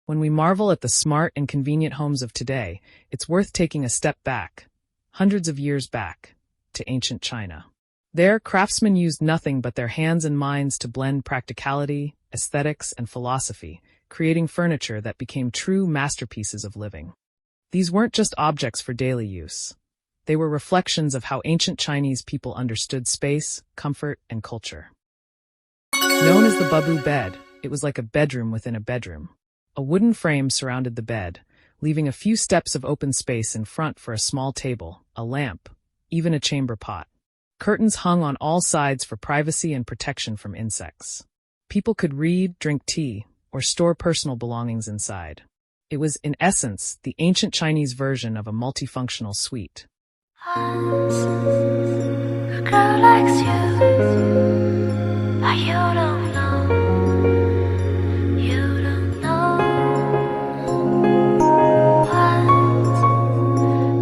When we marvel at the smart and convenient homes of today, it's worth taking a step back, hundreds of years back, to ancient China. There, craftsmen used nothing but their hands and minds to blend practicality, aesthetics, and philosophy, creating furniture that became true masterpieces of living. These weren't just objects for daily use. They were reflections of how ancient Chinese people understood space, comfort, and culture. Known as the bamboo bed, it was like a bedroom within a bedroom. A wooden frame surrounded the bed, leaving a few steps of open space in front for a small table, a lamp, even a chamber pot. Curtains hung on all sides for privacy and protection from insects. People could read, drink tea, or store personal belongings inside. It was, in essence, the ancient Chinese version of a multifunctional suite. Once, a girl likes you, but you don't know. You don't know. Once,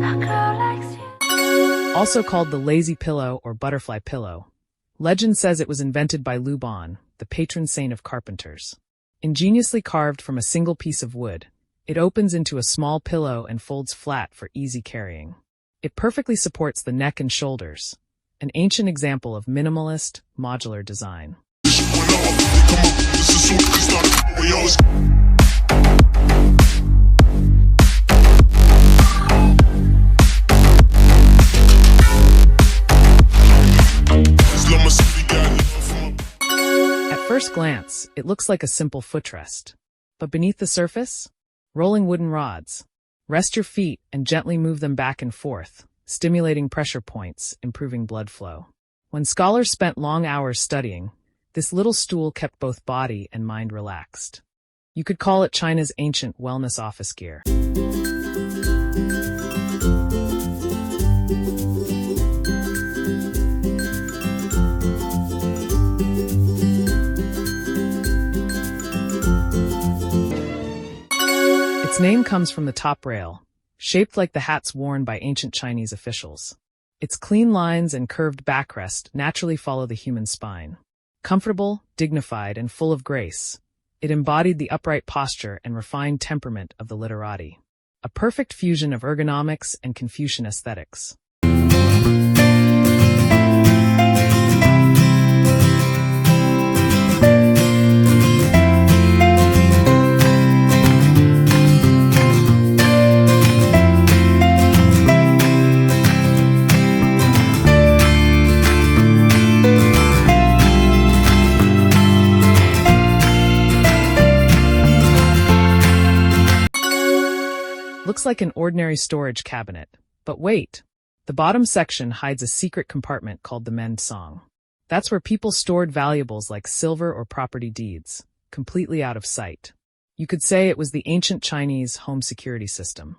a girl likes you. Also called the lazy pillow or butterfly pillow, legend says it was invented by Luban, the patron saint of carpenters. Ingeniously carved from a single piece of wood, it opens into a small pillow and folds flat for easy carrying. It perfectly supports the neck and shoulders, an ancient example of minimalist, modular design. At first glance, it looks like a simple footrest. But beneath the surface, rolling wooden rods. Rest your feet and gently move them back and forth, stimulating pressure points, improving blood flow. When scholars spent long hours studying, this little stool kept both body and mind relaxed. You could call it China's ancient wellness office gear. Its name comes from the top rail, shaped like the hats worn by ancient Chinese officials. Its clean lines and curved backrest naturally follow the human spine. Comfortable, dignified, and full of grace, it embodied the upright posture and refined temperament of the literati. A perfect fusion of ergonomics and Confucian aesthetics. Looks like an ordinary storage cabinet, but wait, the bottom section hides a secret compartment called the Mend Song. That's where people stored valuables like silver or property deeds, completely out of sight. You could say it was the ancient Chinese home security system.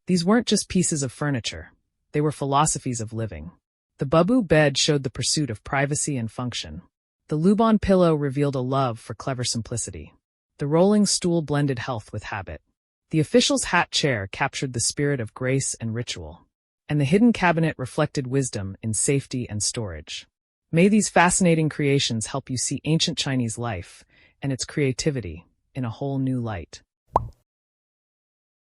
These weren't just pieces of furniture. They were philosophies of living. The bamboo bed showed the pursuit of privacy and function. The Luban pillow revealed a love for clever simplicity. The rolling stool blended health with habit. The official's hat chair captured the spirit of grace and ritual. And the hidden cabinet reflected wisdom in safety and storage. May these fascinating creations help you see ancient Chinese life and its creativity in a whole new light.